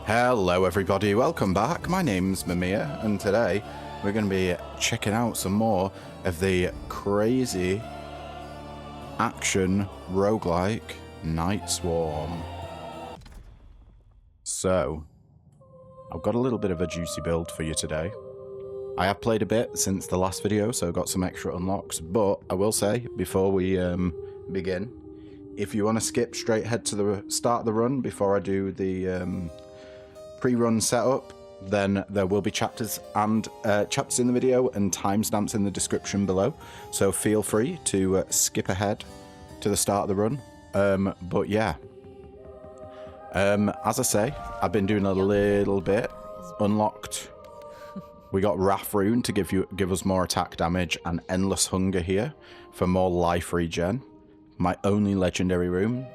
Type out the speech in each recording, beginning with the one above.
Hello everybody, welcome back. My name's Mamiya, and today we're going to be checking out some more of the crazy action roguelike Night Swarm. So, I've got a little bit of a juicy build for you today. I have played a bit since the last video, so got some extra unlocks, but I will say, before we begin, if you want to skip straight ahead to the start of the run before I do the pre-run setup, then there will be chapters and chapters in the video and timestamps in the description below, so feel free to skip ahead to the start of the run. But yeah, as I say, I've been doing a little bit. Unlocked, we got Wrath Rune to give us more attack damage, and Endless Hunger here for more life regen. My only legendary rune.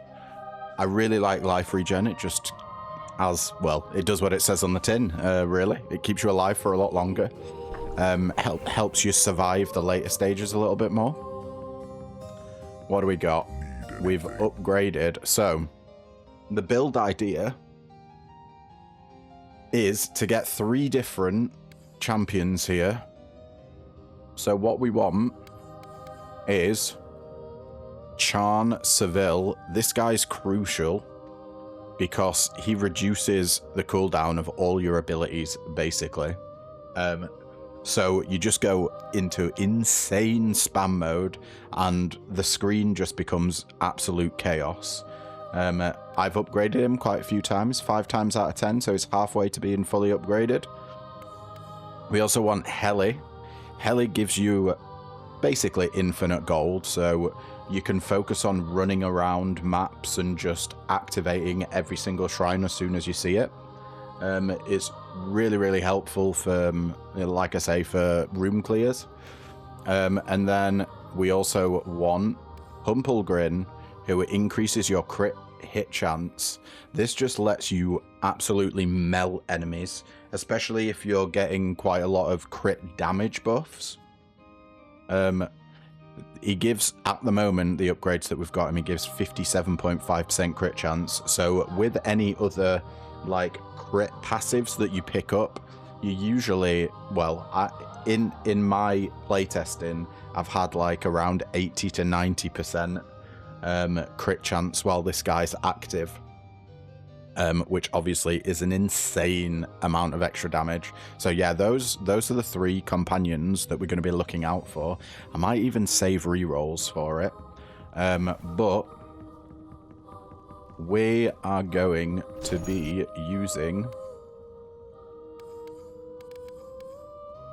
I really like life regen. It just, as well, it does what it says on the tin, really. It keeps you alive for a lot longer. Helps you survive the later stages a little bit more. What do we got? We've upgraded. So, the build idea is to get 3 different champions here. So what we want is Charn Seville. This guy's crucial because he reduces the cooldown of all your abilities, basically. So you just go into insane spam mode, and the screen just becomes absolute chaos. I've upgraded him quite a few times, 5 times out of 10, so he's halfway to being fully upgraded. We also want Heli. Heli gives you basically infinite gold, so you can focus on running around maps and just activating every single shrine as soon as you see it. It's really helpful for, like I say, for room clears. And then we also want Humpelgrin, who increases your crit hit chance. This just lets you absolutely melt enemies, especially if you're getting quite a lot of crit damage buffs. He gives, at the moment, the upgrades that we've got him, he gives 57.5% crit chance. So with any other like crit passives that you pick up, you usually, well, in my playtesting, I've had like around 80 to 90% crit chance while this guy's active. Which obviously is an insane amount of extra damage. So yeah, those are the 3 companions that we're going to be looking out for. I might even save rerolls for it. But we are going to be using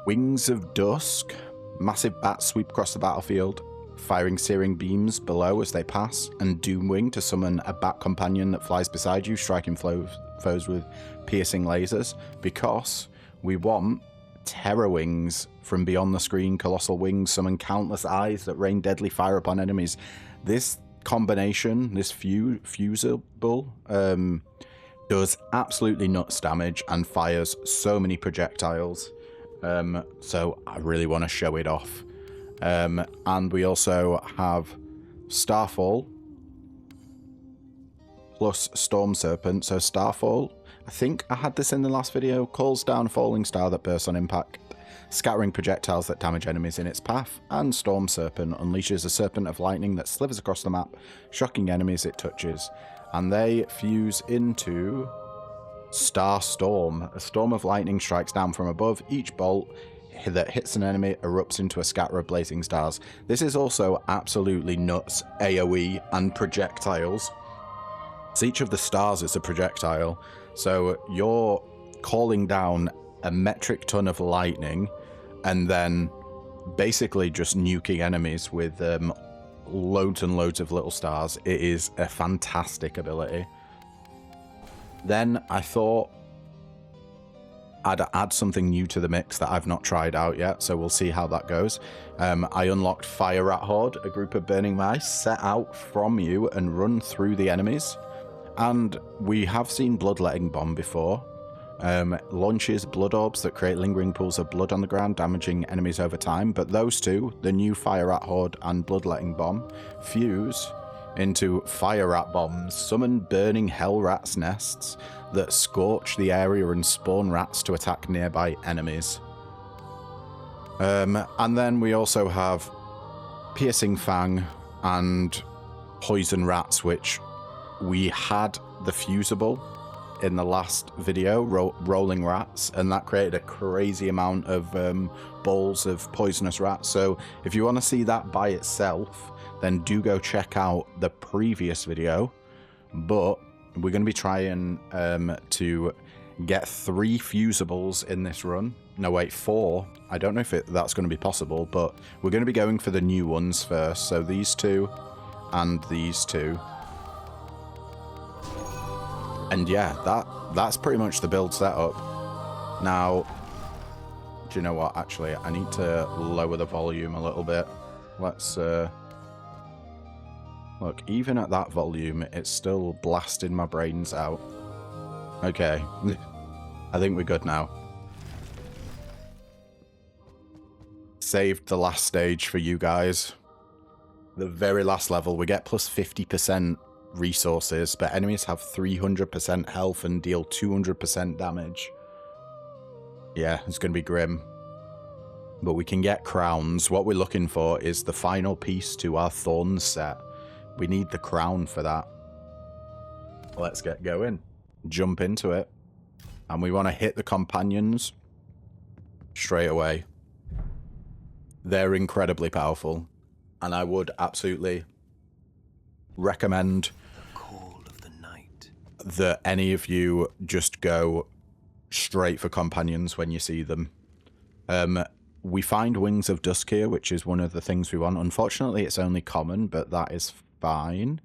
Wings of Dusk. Massive bats sweep across the battlefield, firing searing beams below as they pass, and Doomwing to summon a bat companion that flies beside you, striking foes with piercing lasers, because we want Terror Wings from beyond the screen. Colossal wings summon countless eyes that rain deadly fire upon enemies. This combination, this fusible, does absolutely nuts damage and fires so many projectiles. So I really want to show it off. And we also have Starfall plus Storm Serpent. So Starfall, I think I had this in the last video, calls down a falling star that bursts on impact, scattering projectiles that damage enemies in its path. And Storm Serpent unleashes a serpent of lightning that slithers across the map, shocking enemies it touches. And they fuse into Star Storm. A storm of lightning strikes down from above. Each bolt that hits an enemy erupts into a scatter of blazing stars. This is also absolutely nuts AoE and projectiles. So each of the stars is a projectile. So you're calling down a metric ton of lightning and then basically just nuking enemies with loads and loads of little stars. It is a fantastic ability. Then I thought I'd add something new to the mix that I've not tried out yet, so we'll see how that goes. I unlocked Fire Rat Horde, a group of burning mice set out from you and run through the enemies. And we have seen Bloodletting Bomb before. Launches blood orbs that create lingering pools of blood on the ground, damaging enemies over time. But those two, the new Fire Rat Horde and Bloodletting Bomb, fuse into fire rat bombs. Summon burning hell rats nests that scorch the area and spawn rats to attack nearby enemies. And then we also have piercing fang and poison rats, which we had the fusible in the last video, rolling rats, and that created a crazy amount of balls of poisonous rats. So if you want to see that by itself, then do go check out the previous video. But we're going to be trying to get 3 fusibles in this run. No, wait, 4. I don't know if that's going to be possible, but we're going to be going for the new ones first. So these 2 and these 2. And yeah, that's pretty much the build setup. Now, do you know what? Actually, I need to lower the volume a little bit. Let's look, even at that volume, it's still blasting my brains out. Okay, I think we're good now. Saved the last stage for you guys. The very last level, we get plus 50% resources, but enemies have 300% health and deal 200% damage. Yeah, it's going to be grim. But we can get crowns. What we're looking for is the final piece to our thorns set. We need the crown for that. Let's get going. Jump into it. And we want to hit the companions straight away. They're incredibly powerful. And I would absolutely recommend that any of you just go straight for companions when you see them. We find Wings of Dusk here, which is one of the things we want. Unfortunately, it's only common, but that is fine.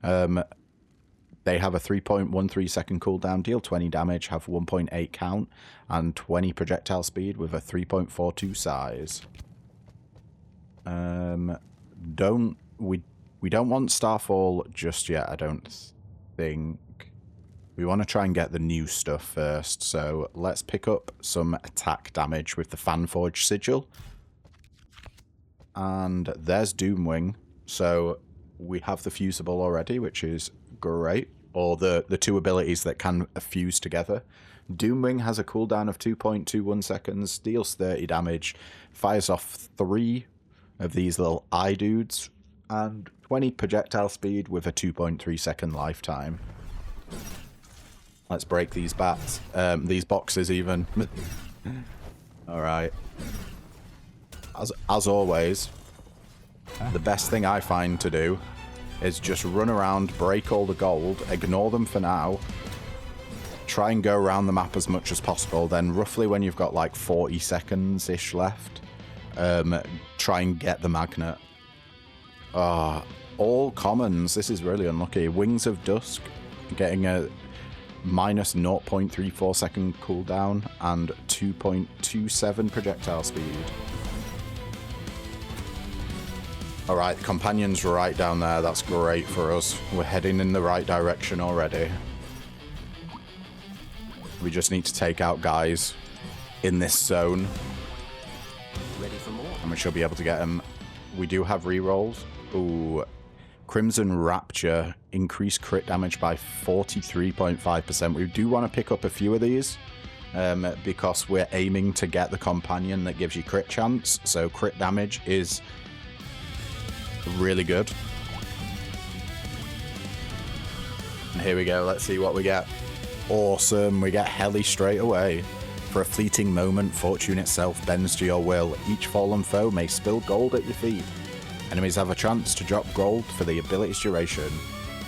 They have a 3.13 second cooldown, deal 20 damage, have 1.8 count, and 20 projectile speed with a 3.42 size. We don't want Starfall just yet, I don't think. We want to try and get the new stuff first, so let's pick up some attack damage with the Fanforge Sigil. And there's Doomwing, so we have the fusible already, which is great. Or the 2 abilities that can fuse together. Doomwing has a cooldown of 2.21 seconds, deals 30 damage, fires off 3 of these little eye dudes, and 20 projectile speed with a 2.3 second lifetime. Let's break these bats. These boxes even. Alright. As always, the best thing I find to do is just run around, break all the gold, ignore them for now, try and go around the map as much as possible, then roughly when you've got like 40 seconds-ish left, try and get the magnet. All commons. This is really unlucky. Wings of Dusk, getting a minus 0.34 second cooldown and 2.27 projectile speed. Alright, companions right down there. That's great for us. We're heading in the right direction already. We just need to take out guys in this zone. Ready for more? And we should be able to get them. We do have rerolls. Ooh. Crimson Rapture, increased crit damage by 43.5%. We do want to pick up a few of these because we're aiming to get the companion that gives you crit chance. So crit damage is really good. And here we go. Let's see what we get. Awesome. We get Heli straight away. For a fleeting moment, fortune itself bends to your will. Each fallen foe may spill gold at your feet. Enemies have a chance to drop gold for the ability's duration.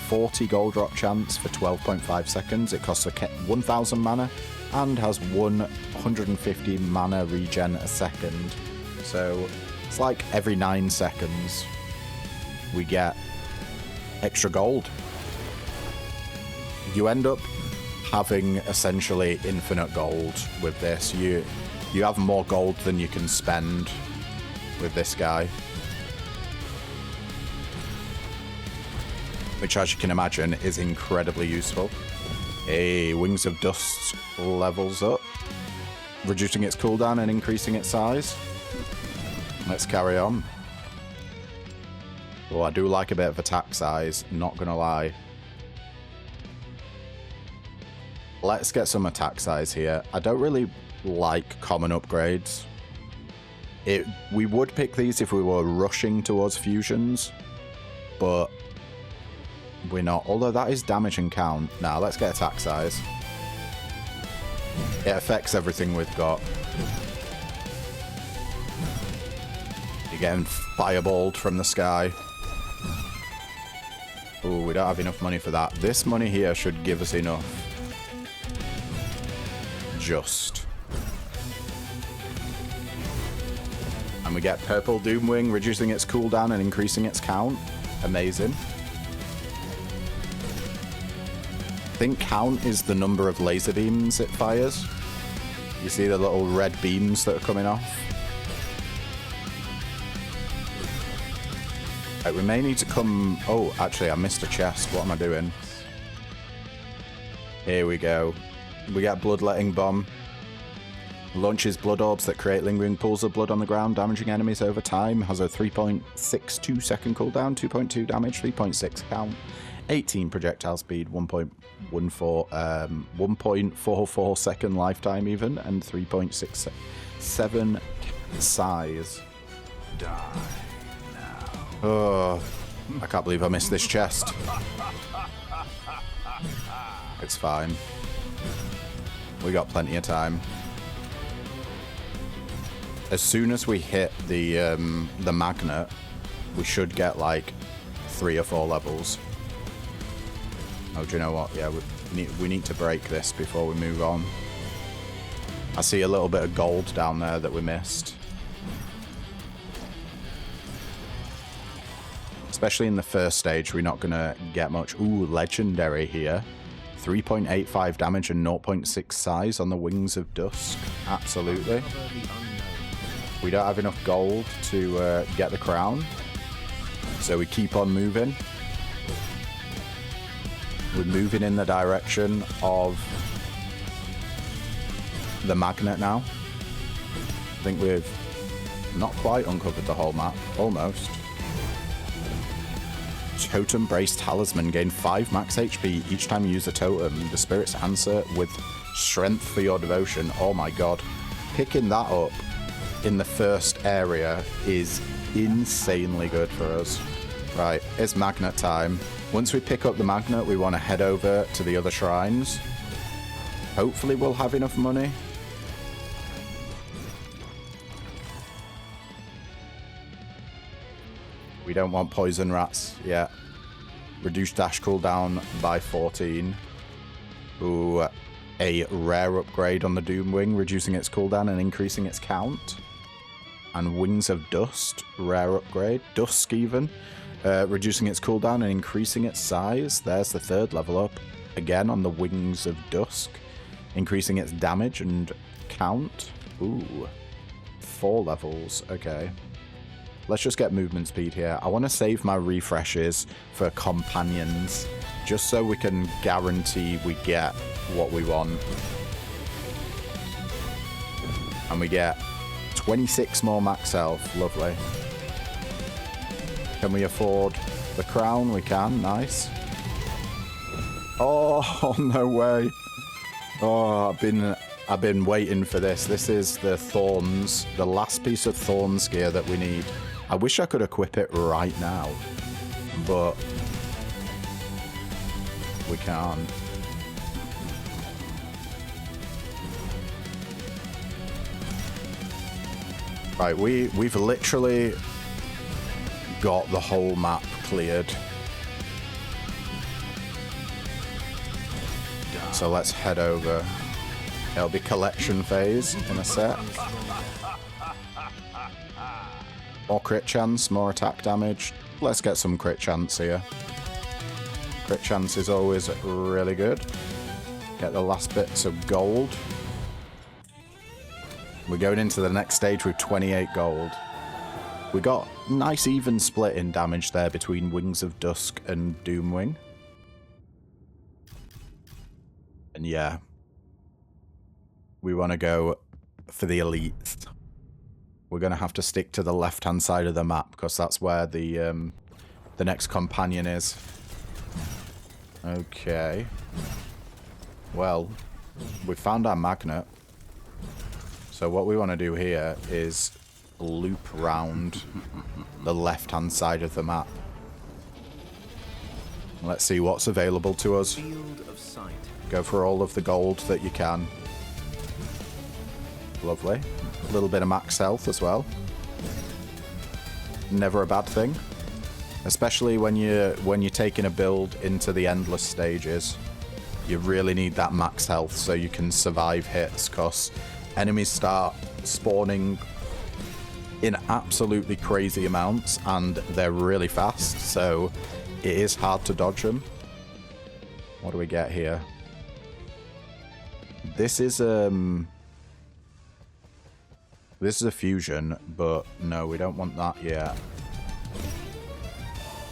40 gold drop chance for 12.5 seconds. It costs 1,000 mana and has 150 mana regen a second. So it's like every 9 seconds we get extra gold. You end up having essentially infinite gold with this. You have more gold than you can spend with this guy. Which, as you can imagine, is incredibly useful. Wings of Dust levels up, reducing its cooldown and increasing its size. Let's carry on. Oh, I do like a bit of attack size, not gonna lie. Let's get some attack size here. I don't really like common upgrades. We would pick these if we were rushing towards fusions, but we're not. Although that is damage and count. Now, let's get attack size. It affects everything we've got. You're getting fireballed from the sky. Ooh, we don't have enough money for that. This money here should give us enough. Just. And we get Purple Doomwing, reducing its cooldown and increasing its count. Amazing. I think count is the number of laser beams it fires. You see the little red beams that are coming off? Right, we may need to come... Oh, actually, I missed a chest. What am I doing? Here we go. We get Bloodletting Bomb. Launches blood orbs that create lingering pools of blood on the ground, damaging enemies over time. Has a 3.62 second cooldown, 2.2 damage, 3.6 count, 18 projectile speed, 1.44 second lifetime even, and 3.67 size. Die now. Oh, I can't believe I missed this chest. It's fine. We got plenty of time. As soon as we hit the magnet, we should get like 3 or 4 levels. Oh, do you know what? Yeah, we need to break this before we move on. I see a little bit of gold down there that we missed. Especially in the first stage, we're not going to get much. Ooh, legendary here. 3.85 damage and 0.6 size on the Wings of Dusk. Absolutely. We don't have enough gold to get the crown, so we keep on moving. We're moving in the direction of the magnet now. I think we've not quite uncovered the whole map. Almost. Totem Brace Talisman. Gain 5 max HP each time you use a totem. The spirits answer with strength for your devotion. Oh my god. Picking that up in the first area is insanely good for us. Right, it's magnet time. Once we pick up the magnet, we want to head over to the other shrines. Hopefully we'll have enough money. We don't want poison rats yet. Reduce dash cooldown by 14. Ooh, a rare upgrade on the Doomwing, reducing its cooldown and increasing its count. And Wings of Dust, rare upgrade. Dusk even. Reducing its cooldown and increasing its size. There's the 3rd level up. Again on the Wings of Dusk. Increasing its damage and count. Ooh. 4 levels. Okay. Let's just get movement speed here. I want to save my refreshes for companions. Just so we can guarantee we get what we want. And we get 26 more max health. Lovely. Can we afford the crown? We can. Nice. Oh, no way. Oh, I've been waiting for this. This is the Thorns, the last piece of Thorns gear that we need. I wish I could equip it right now, but we can't. Right, we've literally got the whole map cleared. So let's head over. It'll be collection phase in a sec. More crit chance, more attack damage. Let's get some crit chance here. Crit chance is always really good. Get the last bits of gold. We're going into the next stage with 28 gold. We got nice even split in damage there between Wings of Dusk and Doomwing. And yeah, we want to go for the elites. We're going to have to stick to the left-hand side of the map because that's where the the next companion is. Okay. Well, we found our magnet. So what we want to do here is loop round the left-hand side of the map. Let's see what's available to us. Field of sight. Go for all of the gold that you can. Lovely. A little bit of max health as well. Never a bad thing. Especially when you're taking a build into the endless stages. You really need that max health so you can survive hits, because enemies start spawning in absolutely crazy amounts and they're really fast, so it is hard to dodge them. What do we get here? This is a fusion, but no, we don't want that yet.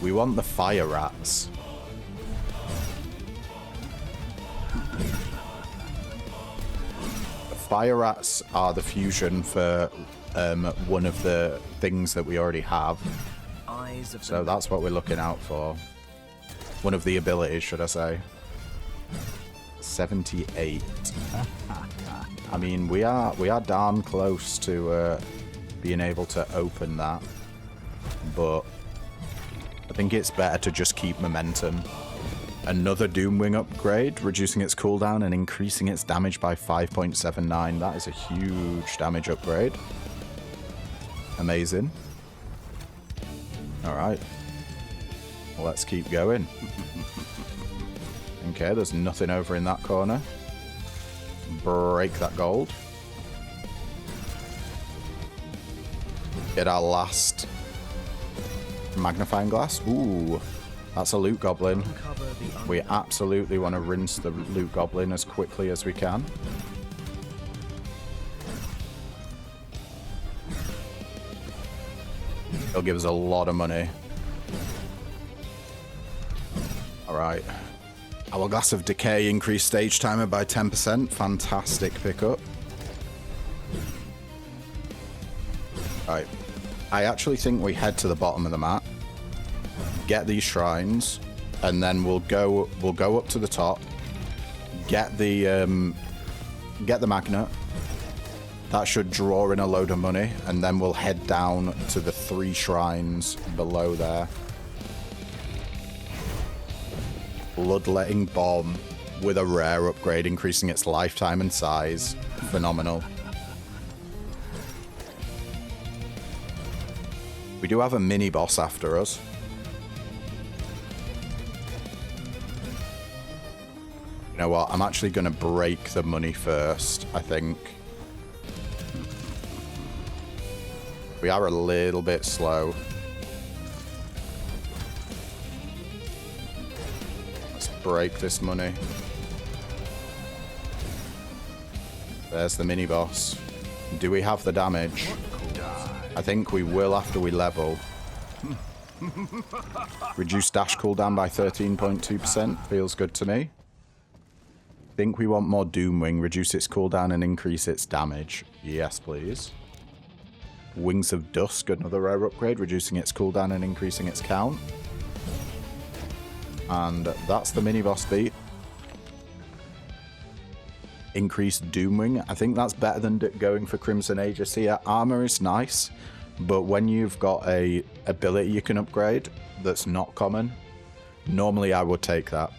We want the fire rats. The fire rats are the fusion for one of the things that we already have. So that's what we're looking out for. One of the abilities, should I say. 78. I mean, we are darn close to being able to open that, but I think it's better to just keep momentum. Another Doomwing upgrade, reducing its cooldown and increasing its damage by 5.79. That is a huge damage upgrade. Amazing. Alright. Let's keep going. Okay, there's nothing over in that corner. Break that gold. Get our last magnifying glass. Ooh, that's a loot goblin. We absolutely want to rinse the loot goblin as quickly as we can. It'll give us a lot of money. Alright. Our Glass of Decay increased stage timer by 10%. Fantastic pickup. Right. I actually think we head to the bottom of the map, get these shrines, and then we'll go up to the top, get the magnet. That should draw in a load of money, and then we'll head down to the 3 shrines below there. Bloodletting Bomb with a rare upgrade, increasing its lifetime and size. Phenomenal. We do have a mini boss after us. You know what? I'm actually going to break the money first, I think. We are a little bit slow. Let's break this money. There's the mini boss. Do we have the damage? I think we will after we level. Reduce dash cooldown by 13.2%. Feels good to me. Think we want more Doomwing. Reduce its cooldown and increase its damage. Yes, please. Wings of Dusk, another rare upgrade, reducing its cooldown and increasing its count. And that's the mini-boss beat. Increased Doomwing. I think that's better than going for Crimson Aegis here. Armor is nice, but when you've got a ability you can upgrade that's not common, normally I would take that.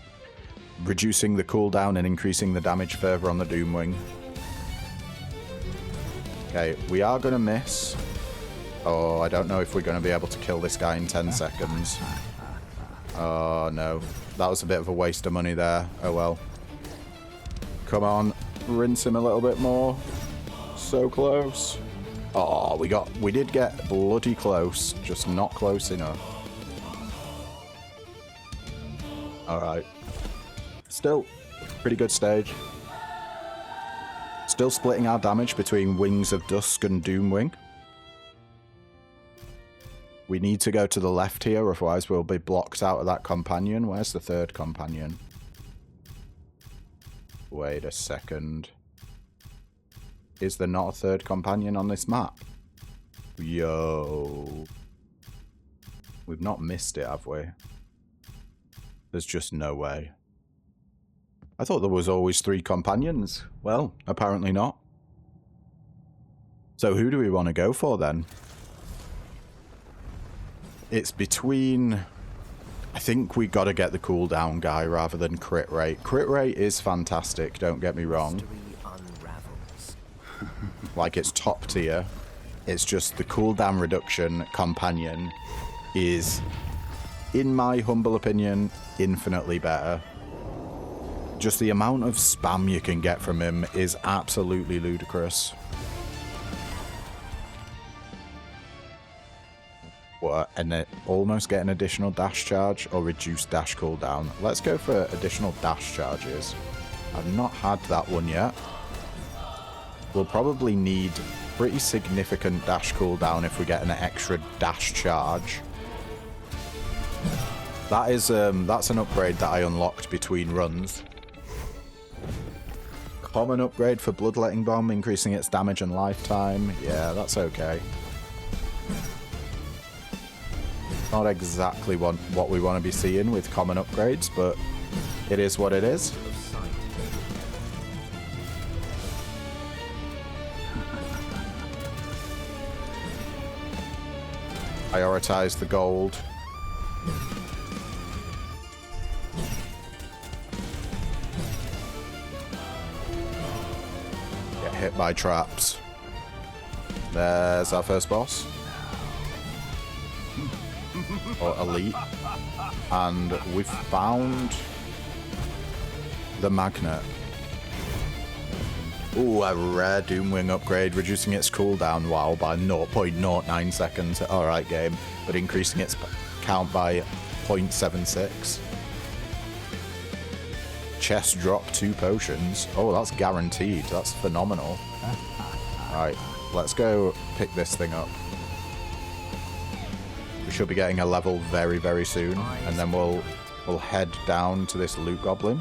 Reducing the cooldown and increasing the damage further on the Doomwing. Okay, we are going to miss. Oh, I don't know if we're going to be able to kill this guy in 10 seconds. Oh, no. That was a bit of a waste of money there. Oh, well. Come on. Rinse him a little bit more. So close. Oh, we did get bloody close. Just not close enough. Alright. Still, pretty good stage. Still splitting our damage between Wings of Dusk and Doomwing. We need to go to the left here, otherwise we'll be blocked out of that companion. Where's the third companion? Wait a second. Is there not a third companion on this map? Yo. We've not missed it, have we? There's just no way. I thought there was always 3 companions. Well, apparently not. So who do we want to go for then? It's between... I think we got to get the cooldown guy rather than crit rate. Crit rate is fantastic, don't get me wrong. Like, it's top tier. It's just the cooldown reduction companion is, in my humble opinion, infinitely better. Just the amount of spam you can get from him is absolutely ludicrous. What, and it almost get an additional dash charge or reduced dash cooldown. Let's go for additional dash charges. I've not had that one yet. We'll probably need pretty significant dash cooldown if we get an extra dash charge. That is that's an upgrade that I unlocked between runs. Common upgrade for Bloodletting Bomb, increasing its damage and lifetime. Yeah, that's okay. Not exactly what we want to be seeing with common upgrades, but it is what it is. Prioritize the gold. Get hit by traps. There's our first boss. Or elite. And we've found the magnet. Ooh, a rare Doomwing upgrade, reducing its cooldown, wow, by 0.09 seconds. Alright, game. But increasing its count by 0.76. Chest drop 2 potions. Oh, that's guaranteed. That's phenomenal. Alright, let's go pick this thing up. We should be getting a level very, very soon. And then we'll head down to this loot goblin.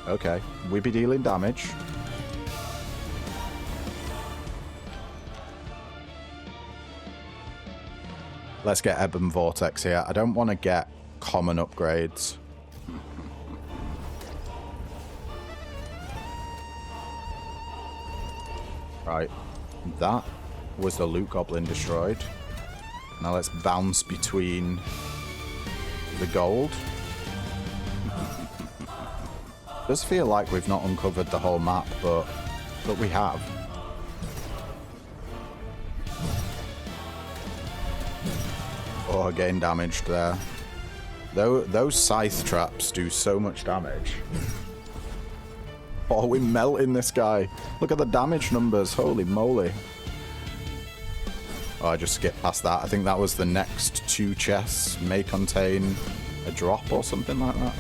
Okay, we be dealing damage. Let's get Ebb and Vortex here. I don't want to get common upgrades. Right, that was the loot goblin destroyed. Now let's bounce between the gold. Does feel like we've not uncovered the whole map, but we have. Oh, again damaged there. Those scythe traps do so much damage. Oh, we're melting this guy. Look at the damage numbers. Holy moly. Oh, I just skipped past that. I think that was the next 2 chests may contain a drop or something like that.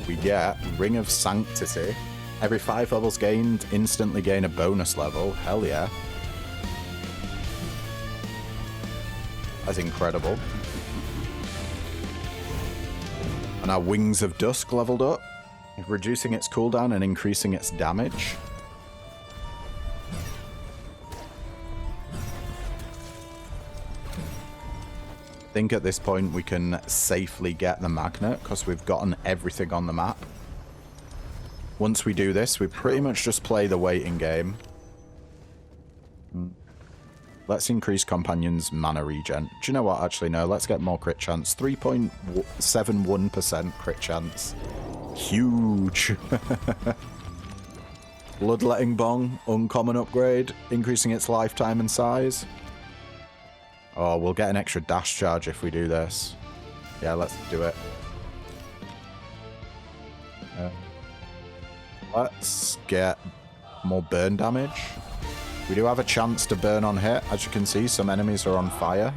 We get Ring of Sanctity. Every 5 levels gained, instantly gain a bonus level. Hell yeah. That's incredible. And our Wings of Dusk leveled up, reducing its cooldown and increasing its damage. I think at this point we can safely get the magnet because we've gotten everything on the map. Once we do this, we pretty much just play the waiting game. Let's increase Companion's mana regen. Do you know what? Actually, no. Let's get more crit chance. 3.71% crit chance. Huge. Bloodletting Bong. Uncommon upgrade. Increasing its lifetime and size. Oh, we'll get an extra dash charge if we do this. Yeah, let's do it. Let's get more burn damage. We do have a chance to burn on hit. As you can see, some enemies are on fire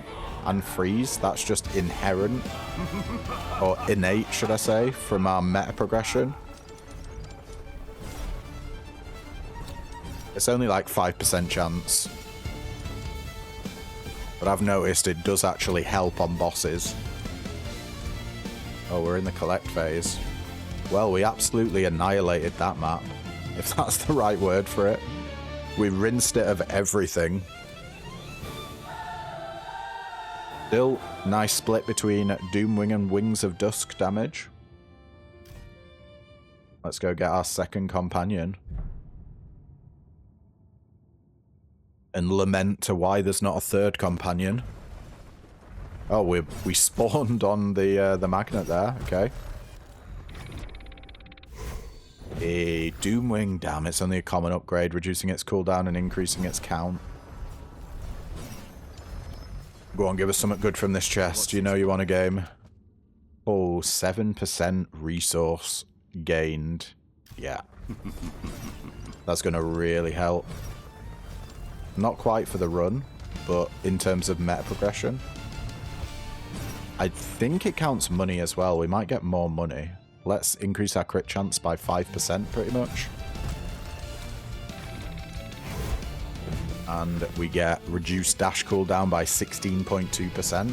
and freeze. That's just inherent, or innate, should I say, from our meta progression. It's only like 5% chance. But I've noticed it does actually help on bosses. Oh, we're in the collect phase. Well, we absolutely annihilated that map, if that's the right word for it. We rinsed it of everything. Still, nice split between Doomwing and Wings of Dusk damage. Let's go get our second companion. And lament to why there's not a third companion. Oh, we spawned on the magnet there. Okay. A Doomwing, damn, it's only a common upgrade, reducing its cooldown and increasing its count. Go on, give us something good from this chest. You know you want a game. Oh, 7% resource gained. Yeah. That's going to really help. Not quite for the run, but in terms of meta progression. I think it counts money as well. We might get more money. Let's increase our crit chance by 5% pretty much. And we get reduced dash cooldown by 16.2%.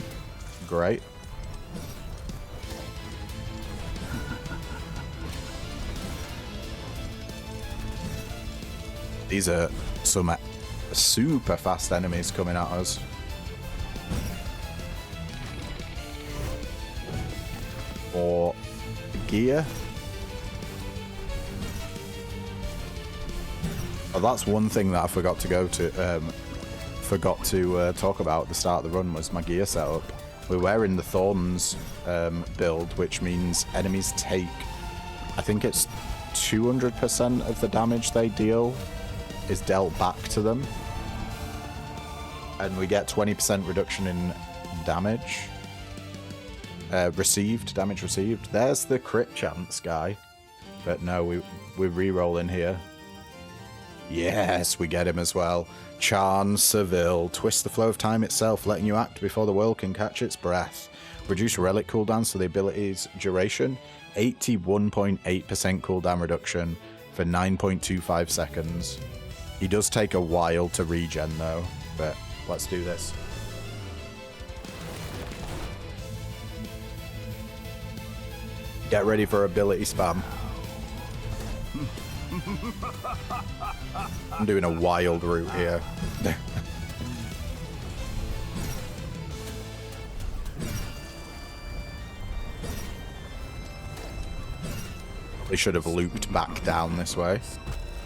Great. These are some super fast enemies coming at us. Or gear. Oh, that's one thing that I forgot to talk about at the start of the run was my gear setup. We're wearing the Thorns build, which means enemies take, I think it's 200% of the damage they deal is dealt back to them. And we get 20% reduction in damage. Damage received. There's the crit chance guy. But no, we're re-rolling here. Yes, we get him as well. Charn Seville. Twist the flow of time itself, letting you act before the world can catch its breath. Reduce relic cooldown so the ability's duration. 81.8% cooldown reduction for 9.25 seconds. He does take a while to regen though, but let's do this. Get ready for ability spam. I'm doing a wild route here. They should have looped back down this way.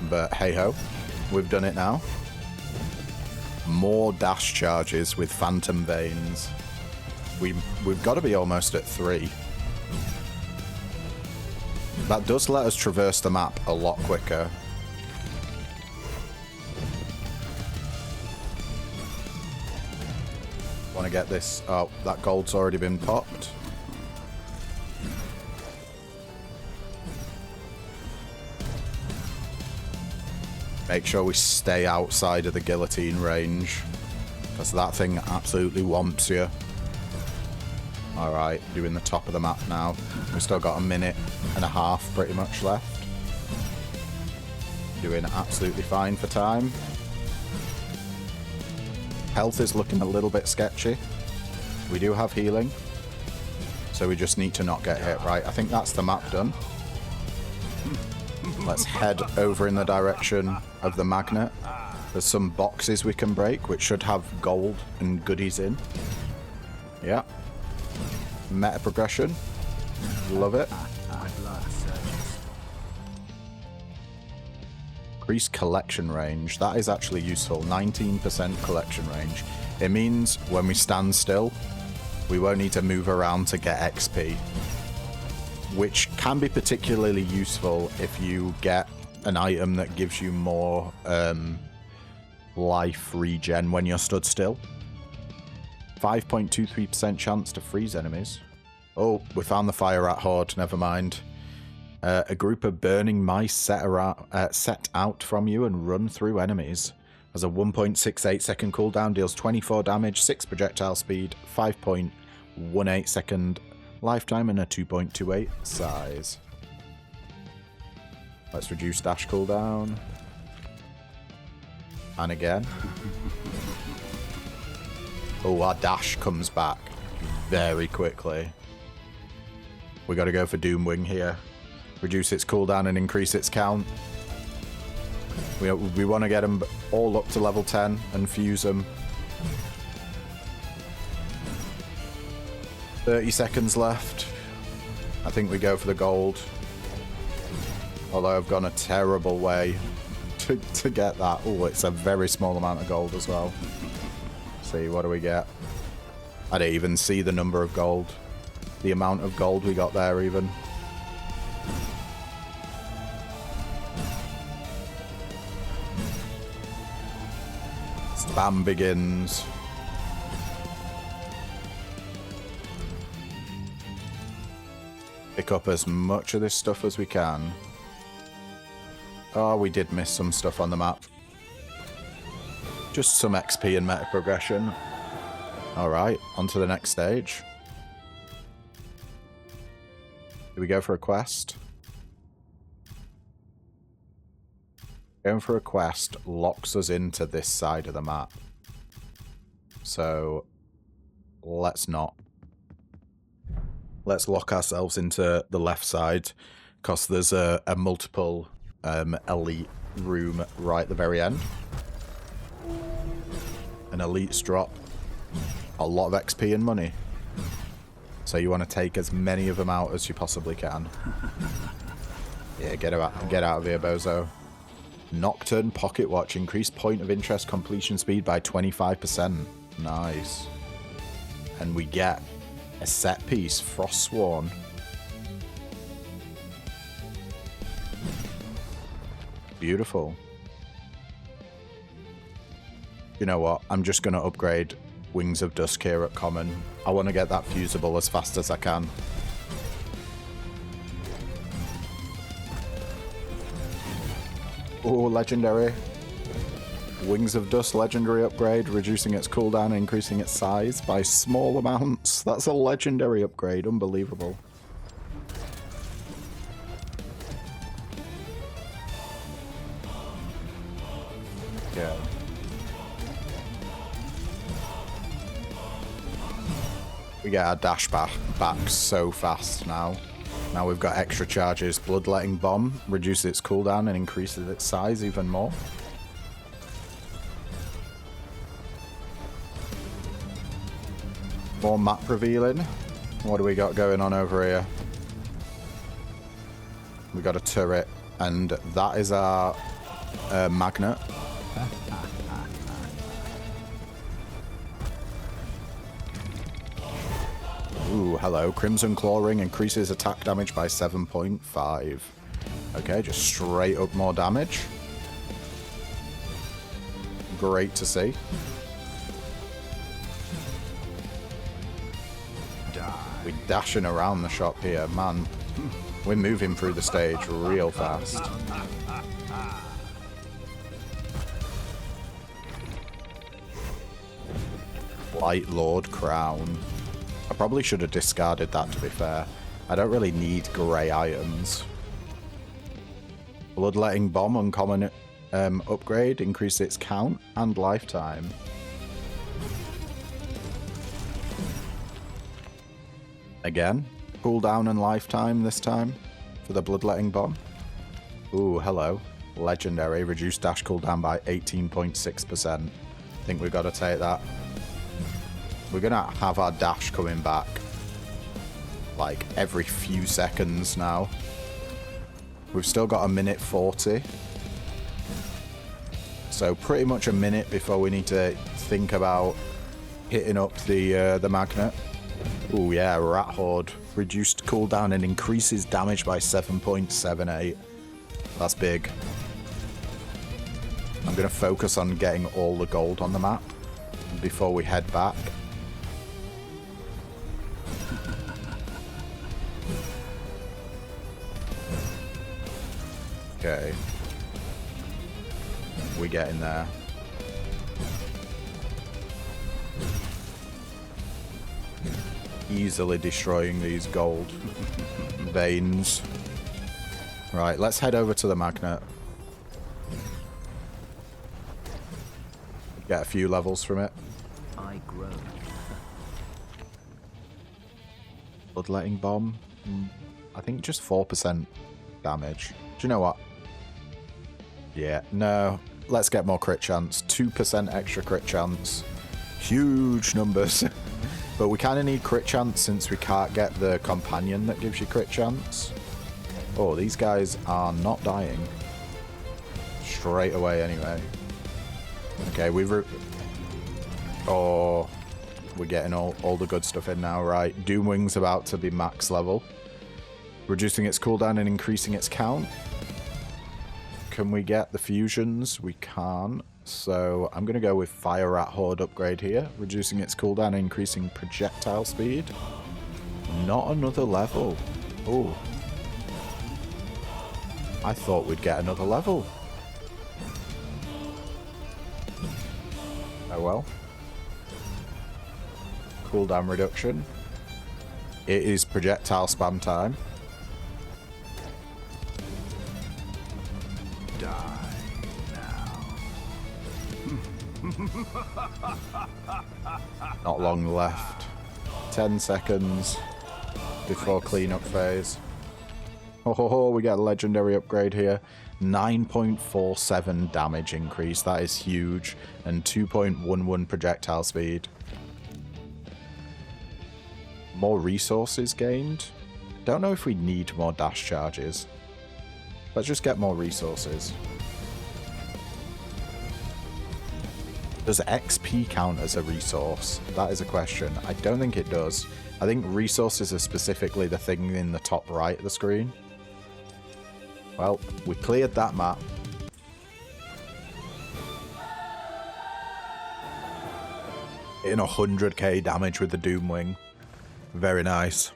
But hey ho, we've done it now. More dash charges with Phantom Veins. We've got to be almost at 3. That does let us traverse the map a lot quicker. Want to get this? Oh, that gold's already been popped. Make sure we stay outside of the guillotine range, because that thing absolutely wants you. Alright, doing the top of the map now. We've still got a minute and a half pretty much left. Doing absolutely fine for time. Health is looking a little bit sketchy. We do have healing, so we just need to not get hit. Right, I think that's the map done. Let's head over in the direction of the magnet. There's some boxes we can break, which should have gold and goodies in. Yeah. Meta progression. Love it. Increased collection range. That is actually useful. 19% collection range. It means when we stand still, we won't need to move around to get XP. Which can be particularly useful if you get an item that gives you more life regen when you're stood still. 5.23% chance to freeze enemies. Oh, we found the fire rat horde, never mind. A group of burning mice set out from you and run through enemies. Has a 1.68 second cooldown, deals 24 damage, 6 projectile speed, 5.18 second lifetime, and a 2.28 size. Let's reduce dash cooldown. And again. Oh, our dash comes back very quickly. We got to go for Doomwing here. Reduce its cooldown and increase its count. We want to get them all up to level 10 and fuse them. 30 seconds left. I think we go for the gold. Although I've gone a terrible way to get that. Oh, it's a very small amount of gold as well. See, what do we get? I didn't even see the number of gold. The amount of gold we got there even. Spam begins. Pick up as much of this stuff as we can. Oh, we did miss some stuff on the map. Just some XP and meta progression. Alright, on to the next stage. Do we go for a quest? Going for a quest locks us into this side of the map. So, let's not. Let's lock ourselves into the left side, because there's a multiple elite room right at the very end. An elite's drop a lot of XP and money. So you want to take as many of them out as you possibly can. Yeah, get out of here, bozo. Nocturne Pocket Watch. Increased point of interest completion speed by 25%. Nice. And we get a set piece, Frostsworn. Beautiful. You know what? I'm just going to upgrade Wings of Dusk here at common. I want to get that fusible as fast as I can. Oh, legendary. Wings of Dust legendary upgrade, reducing its cooldown and increasing its size by small amounts. That's a legendary upgrade. Unbelievable. Yeah. We get our dash back so fast now. Now we've got extra charges. Bloodletting Bomb reduces its cooldown and increases its size even more. More map revealing. What do we got going on over here? We got a turret, and that is our magnet. Ooh, hello. Crimson Claw Ring increases attack damage by 7.5. Okay, just straight up more damage. Great to see. We're dashing around the shop here, man. We're moving through the stage real fast. Light Lord Crown. I probably should have discarded that, to be fair. I don't really need grey items. Bloodletting Bomb uncommon upgrade. Increase its count and lifetime. Again, cooldown and lifetime this time for the Bloodletting Bomb. Ooh, hello. Legendary. Reduced dash cooldown by 18.6%. I think we've got to take that. We're going to have our dash coming back like every few seconds now. We've still got a minute 40. So pretty much a minute before we need to think about hitting up the magnet. Oh yeah, Rat Horde. Reduced cooldown and increases damage by 7.78. That's big. I'm going to focus on getting all the gold on the map before we head back. Okay. We get in there. Easily destroying these gold veins. Right, let's head over to the magnet. Get a few levels from it. I grow. Bloodletting Bomb. I think just 4% damage. Do you know what? Yeah, no. Let's get more crit chance. 2% extra crit chance. Huge numbers. But we kind of need crit chance since we can't get the companion that gives you crit chance. Oh, these guys are not dying. Straight away anyway. Okay, oh, we're getting all the good stuff in now, right? Doomwing's about to be max level. Reducing its cooldown and increasing its count. Can we get the fusions? We can't. So I'm going to go with Fire Rat Horde upgrade here. Reducing its cooldown and increasing projectile speed. Not another level. Oh. I thought we'd get another level. Oh well. Cooldown reduction. It is projectile spam time. Die now. Not long left. 10 seconds before cleanup phase. Oh, we get a legendary upgrade here. 9.47 damage increase. That is huge. And 2.11 projectile speed. More resources gained. Don't know if we need more dash charges. Let's just get more resources. Does XP count as a resource? That is a question. I don't think it does. I think resources are specifically the thing in the top right of the screen. Well, we cleared that map. In 100k damage with the Doomwing. Very nice.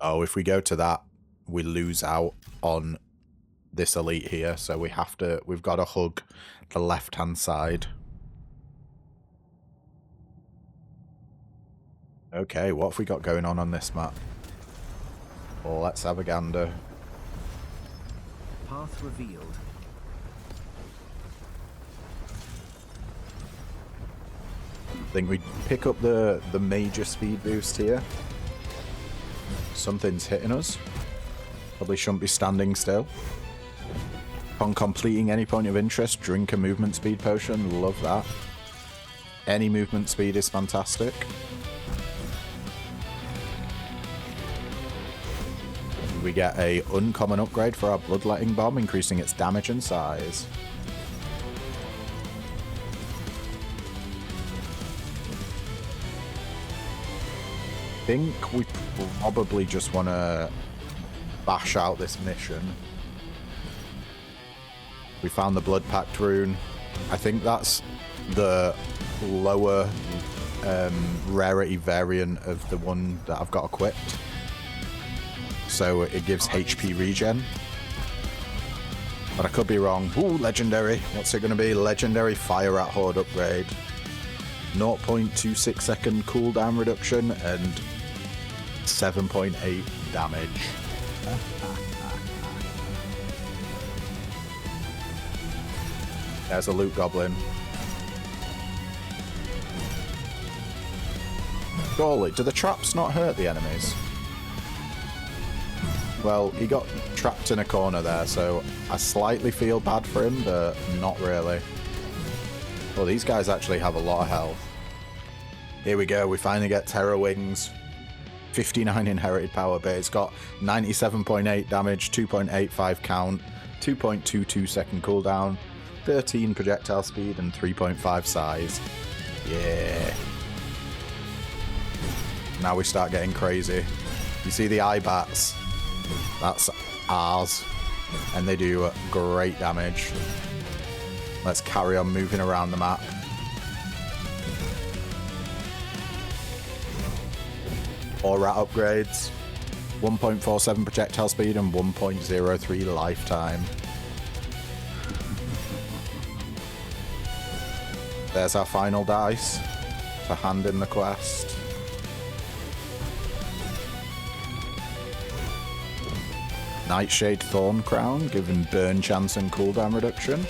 Oh, if we go to that, we lose out on this elite here, so we've got to hug the left-hand side. Okay, what have we got going on this map? Well, let's have a gander. Path revealed. I think we pick up the major speed boost here. Something's hitting us. Probably shouldn't be standing still. Upon completing any point of interest, drink a movement speed potion. Love that. Any movement speed is fantastic. We get a uncommon upgrade for our bloodletting bomb, increasing its damage and size. I think we probably just want to bash out this mission. We found the Blood Pact rune. I think that's the lower rarity variant of the one that I've got equipped. So it gives HP regen. But I could be wrong. Ooh, legendary. What's it going to be? Legendary Fire Rat Horde upgrade. 0.26 second cooldown reduction and 7.8 damage. There's a loot goblin. Golly, do the traps not hurt the enemies? Well, he got trapped in a corner there, so I slightly feel bad for him, but not really. Well, these guys actually have a lot of health. Here we go, we finally get Terror Wings. 59 inherited power, but it's got 97.8 damage, 2.85 count, 2.22 second cooldown, 13 projectile speed, and 3.5 size. Yeah. Now we start getting crazy. You see the eye bats? That's ours. And they do great damage. Let's carry on moving around the map. All rat upgrades. 1.47 projectile speed and 1.03 lifetime. There's our final dice to hand in the quest. Nightshade Thorn Crown, giving burn chance and cooldown reduction.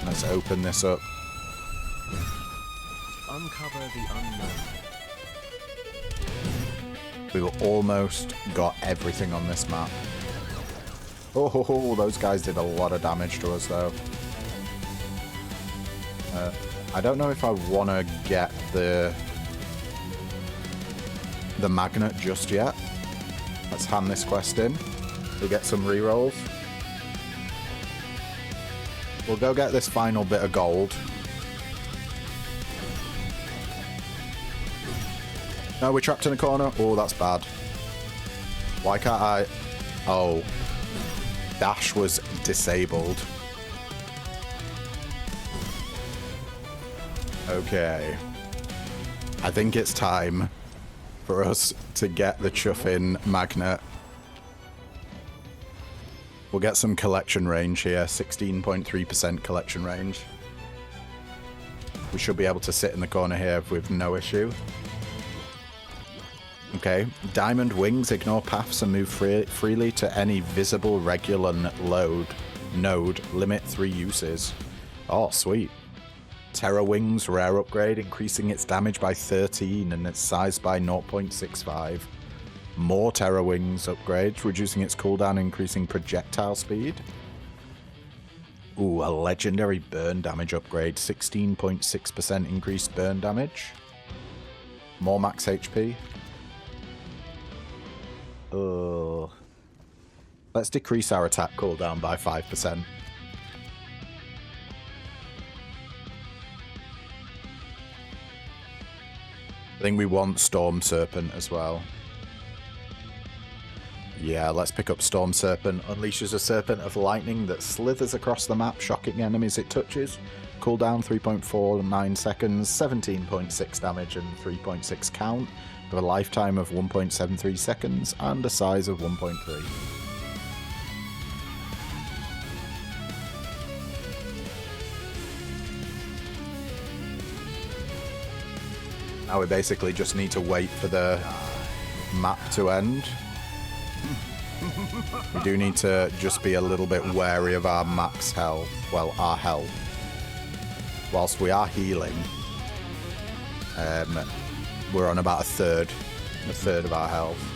Let's open this up. Uncover the unknown. We've almost got everything on this map. Oh, those guys did a lot of damage to us though. I don't know if I want to get the magnet just yet. Let's hand this quest in. We'll get some rerolls. We'll go get this final bit of gold. No, we're trapped in a corner. Oh, that's bad. Why can't I... Oh. Dash was disabled. Okay. I think it's time for us to get the Chuffin magnet. We'll get some collection range here. 16.3% collection range. We should be able to sit in the corner here with no issue. Okay. Diamond wings ignore paths and move freely to any visible regular node. Limit 3 uses. Oh, sweet. Terra Wings rare upgrade, increasing its damage by 13 and its size by 0.65. More Terra Wings upgrades, reducing its cooldown, increasing projectile speed. Ooh, a legendary burn damage upgrade, 16.6% increased burn damage. More max HP. Let's decrease our attack cooldown by 5%. I think we want Storm Serpent as well. Yeah, let's pick up Storm Serpent. Unleashes a serpent of lightning that slithers across the map, shocking enemies it touches. Cooldown 3.49 seconds, 17.6 damage and 3.6 count, with a lifetime of 1.73 seconds and a size of 1.3. Now we basically just need to wait for the map to end. We do need to just be a little bit wary of our max health. Well, our health. Whilst we are healing, we're on about a third of our health.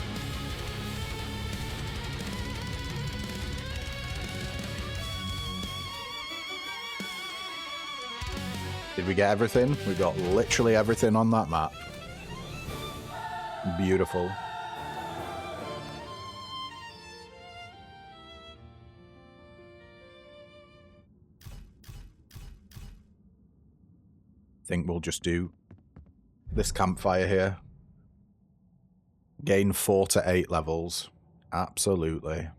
Did we get everything? We got literally everything on that map. Beautiful. I think we'll just do this campfire here. Gain 4 to 8 levels. Absolutely.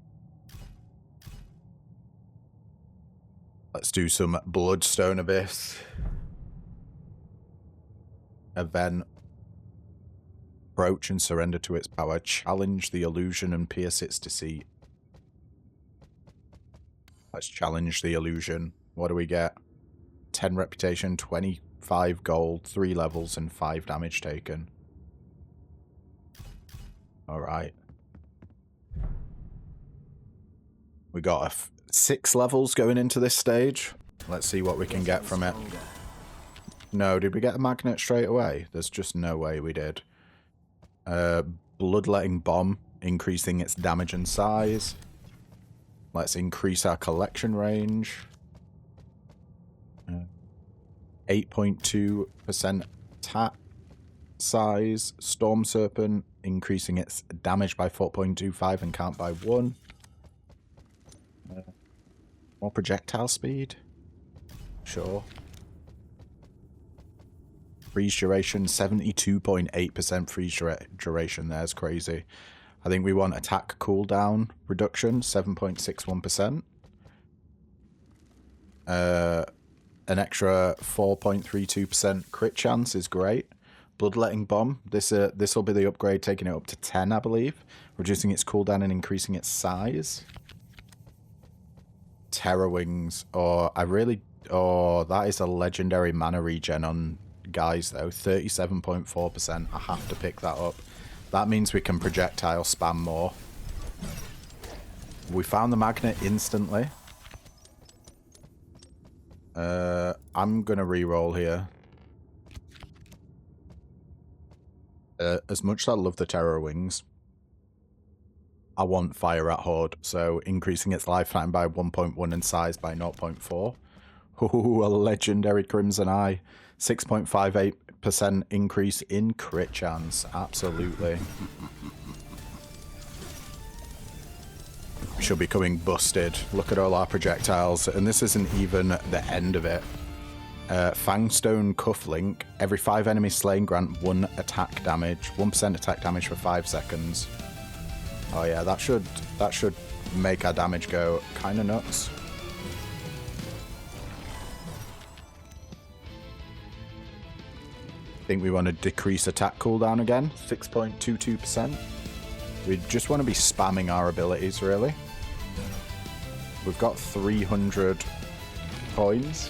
Let's do some Bloodstone Abyss. Event. Approach and surrender to its power. Challenge the illusion and pierce its deceit. Let's challenge the illusion. What do we get? 10 reputation, 25 gold, 3 levels, and 5 damage taken. Alright. We got 6 levels going into this stage. Let's see what we can get from it. No, did we get a magnet straight away? There's just no way we did. Bloodletting Bomb, increasing its damage and size. Let's increase our collection range. 8.2% attack size. Storm Serpent, increasing its damage by 4.25 and count by 1. More projectile speed? Sure. Freeze duration, 72.8% freeze duration. There's crazy. I think we want attack cooldown reduction, 7.61%. An extra 4.32% crit chance is great. Bloodletting Bomb. This will be the upgrade, taking it up to 10, I believe. Reducing its cooldown and increasing its size. Terra Wings. Oh, that is a legendary mana regen on guys, though. 37.4%. I have to pick that up. That means we can projectile spam more. We found the magnet instantly. I'm gonna re-roll here. As much as I love the Terror Wings, I want Fire at Horde, so increasing its lifetime by 1.1 and size by 0.4. Ooh, a legendary Crimson Eye. 6.58% increase in crit chance. Absolutely. Should be coming busted. Look at all our projectiles. And this isn't even the end of it. Fangstone Cufflink. Every 5 enemies slain grant 1 attack damage. 1% attack damage for 5 seconds. Oh yeah, that should make our damage go kind of nuts. Think we want to decrease attack cooldown again. 6.22%. We just want to be spamming our abilities, really. We've got 300 coins.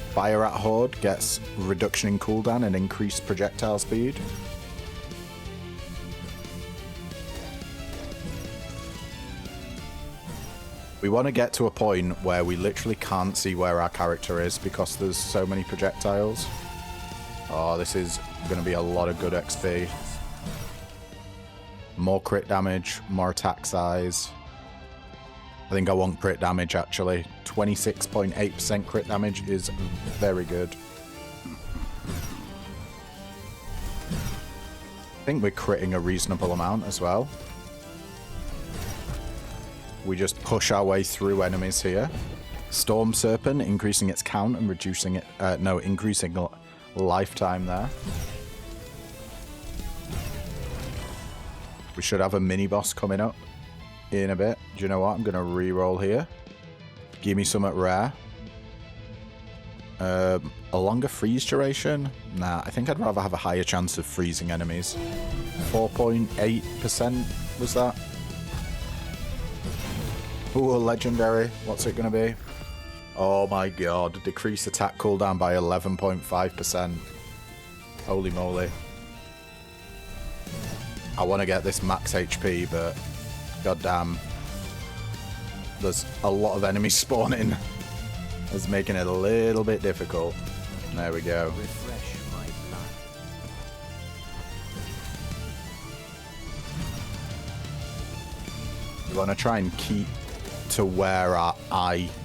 Fire at Horde gets reduction in cooldown and increased projectile speed. We want to get to a point where we literally can't see where our character is because there's so many projectiles. Oh, this is going to be a lot of good XP. More crit damage, more attack size. I think I want crit damage, actually. 26.8% crit damage is very good. I think we're critting a reasonable amount as well. We just push our way through enemies here. Storm Serpent, increasing its count and reducing it... increasing lifetime there. We should have a mini-boss coming up in a bit. Do you know what? I'm going to re-roll here. Give me something rare. A longer freeze duration? Nah, I think I'd rather have a higher chance of freezing enemies. 4.8% was that? Ooh, a legendary. What's it going to be? Oh my god. Decrease attack cooldown by 11.5%. Holy moly. I want to get this max HP, but goddamn, there's a lot of enemies spawning. It's making it a little bit difficult. There we go. Refresh my blood. We want to try and keep to where our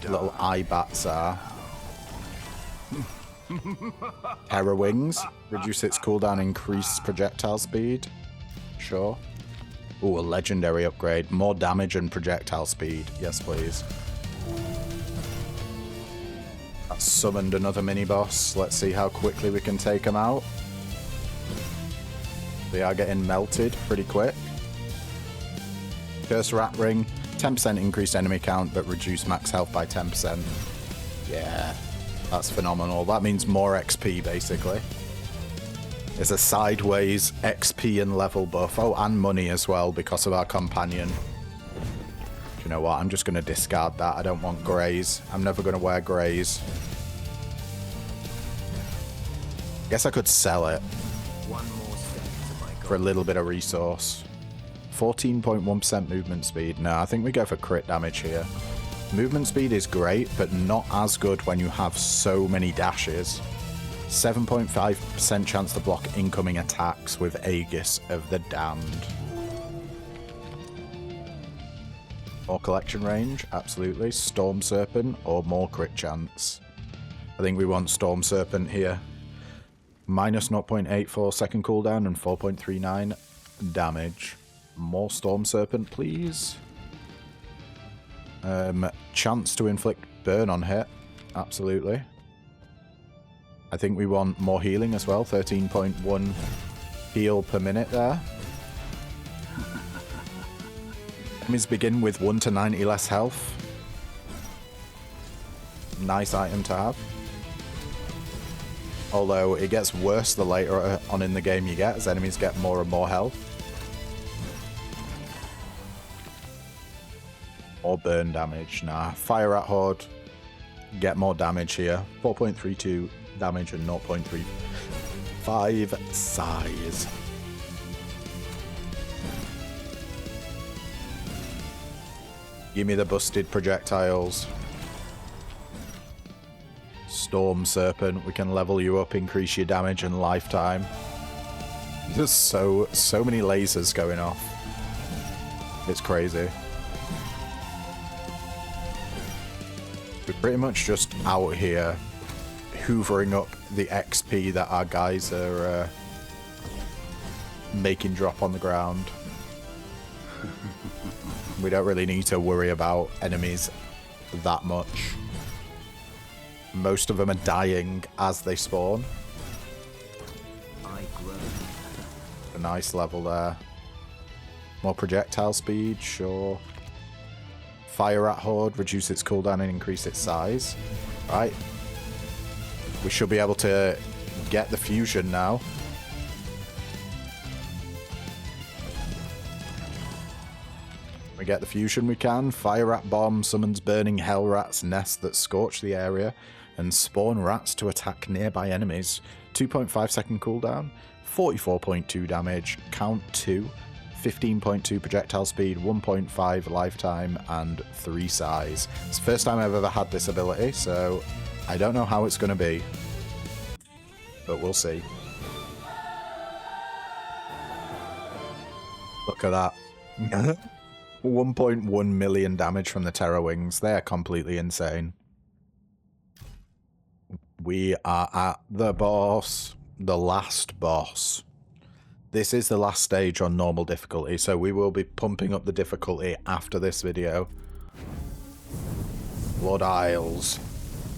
little eye bats are. Terror Wings. Reduce its cooldown, increase projectile speed. Sure. Ooh, a legendary upgrade. More damage and projectile speed. Yes, please. That's summoned another mini-boss. Let's see how quickly we can take them out. They are getting melted pretty quick. Curse Rat Ring. 10% increased enemy count, but reduce max health by 10%. Yeah, that's phenomenal. That means more XP, basically. It's a sideways XP and level buff. Oh, and money as well because of our companion. Do you know what? I'm just going to discard that. I don't want greys. I'm never going to wear greys. Guess I could sell it One more step to my for a little bit of resource. 14.1% movement speed. No, I think we go for crit damage here. Movement speed is great, but not as good when you have so many dashes. 7.5% chance to block incoming attacks with Aegis of the Damned. More collection range, absolutely. Storm Serpent or more crit chance. I think we want Storm Serpent here. Minus 0.84 second cooldown and 4.39 damage. More Storm Serpent, please. Chance to inflict burn on hit. Absolutely. I think we want more healing as well. 13.1 heal per minute there. Enemies begin with 1 to 90 less health. Nice item to have. Although it gets worse the later on in the game you get, as enemies get more and more health. Or burn damage. Nah. Fire at Horde. Get more damage here. 4.32 damage and 0.35 size. Give me the busted projectiles. Storm Serpent. We can level you up, increase your damage and lifetime. There's so many lasers going off. It's crazy. Pretty much just out here hoovering up the XP that our guys are making drop on the ground. We don't really need to worry about enemies that much. Most of them are dying as they spawn. I grow. A nice level there. More projectile speed, sure. Fire at Horde, reduce its cooldown and increase its size. Right. We should be able to get the fusion now. We get the fusion we can. Fire rat bomb summons burning hell rats nest that scorch the area and spawn rats to attack nearby enemies. 2.5 second cooldown, 44.2 damage, count 2, 15.2 projectile speed, 1.5 lifetime, and 3 size. It's the first time I've ever had this ability, so I don't know how it's going to be, but we'll see. Look at that. 1.1 million damage from the Terror Wings. They're completely insane. We are at the boss. The last boss. This is the last stage on normal difficulty, so we will be pumping up the difficulty after this video. Blood Isles.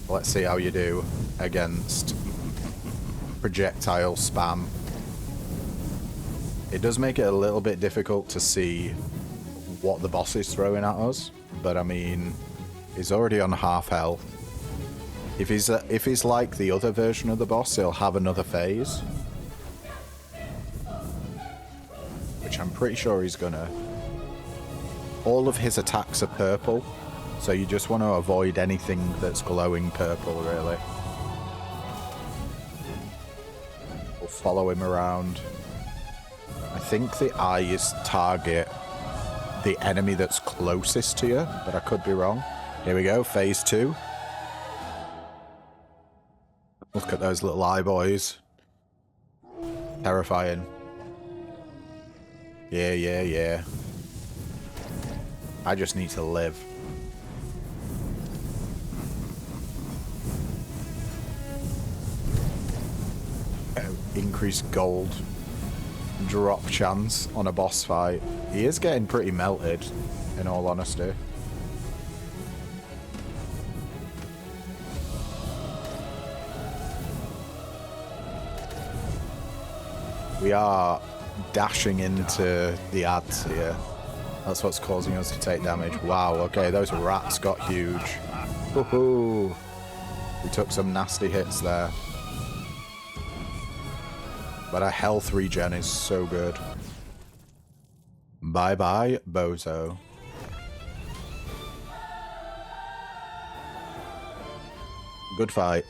Let's see how you do against projectile spam. It does make it a little bit difficult to see what the boss is throwing at us, but I mean, he's already on half health. If he's like the other version of the boss, he'll have another phase, which I'm pretty sure he's gonna. All of his attacks are purple, so you just want to avoid anything that's glowing purple, really. We'll follow him around. I think the eyes target the enemy that's closest to you, but I could be wrong. Here we go, phase 2. Look at those little eye boys. Terrifying. Yeah, yeah, yeah. I just need to live. Increased gold drop chance on a boss fight. He is getting pretty melted, in all honesty. We are dashing into the ads here. That's what's causing us to take damage. Wow, okay, those rats got huge. Woohoo! We took some nasty hits there. But our health regen is so good. Bye-bye, bozo. Good fight.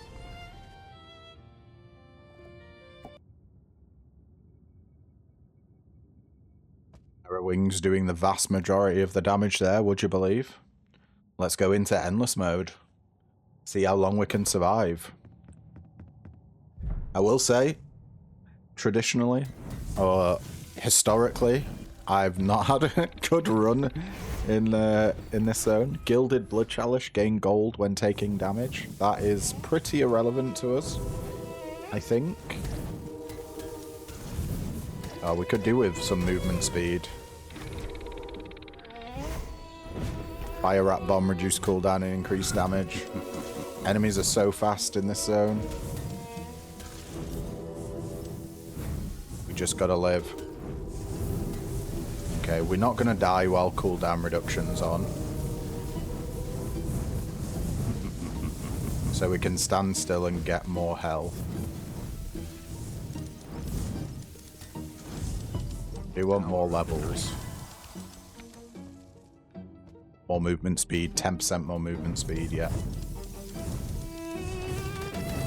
Terror Wings doing the vast majority of the damage there, would you believe? Let's go into endless mode. See how long we can survive. I will say, traditionally, or historically, I've not had a good run in this zone. Gilded Blood Chalice gain gold when taking damage. That is pretty irrelevant to us, I think. Oh, we could do with some movement speed. Fire Rat Bomb, reduce cooldown and increase damage. Enemies are so fast in this zone. We just gotta live. Okay, we're not gonna die while cooldown reduction's on. So we can stand still and get more health. We want more levels. More movement speed, 10% more movement speed, yeah.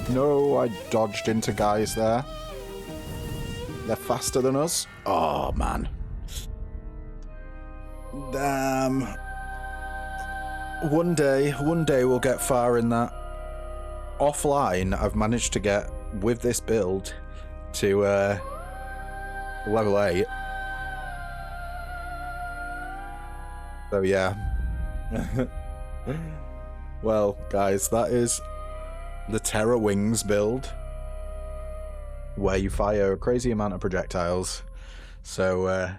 No, I dodged into guys there. They're faster than us. Oh, man. Damn. One day we'll get far in that. Offline, I've managed to get, with this build, to level 8. So yeah. Well, guys, that is the Terror Wings build, where you fire a crazy amount of projectiles. So,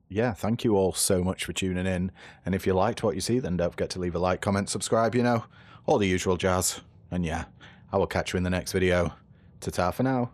yeah, thank you all so much for tuning in. And if you liked what you see, then don't forget to leave a like, comment, subscribe, you know, all the usual jazz. And yeah, I will catch you in the next video. Ta-ta for now.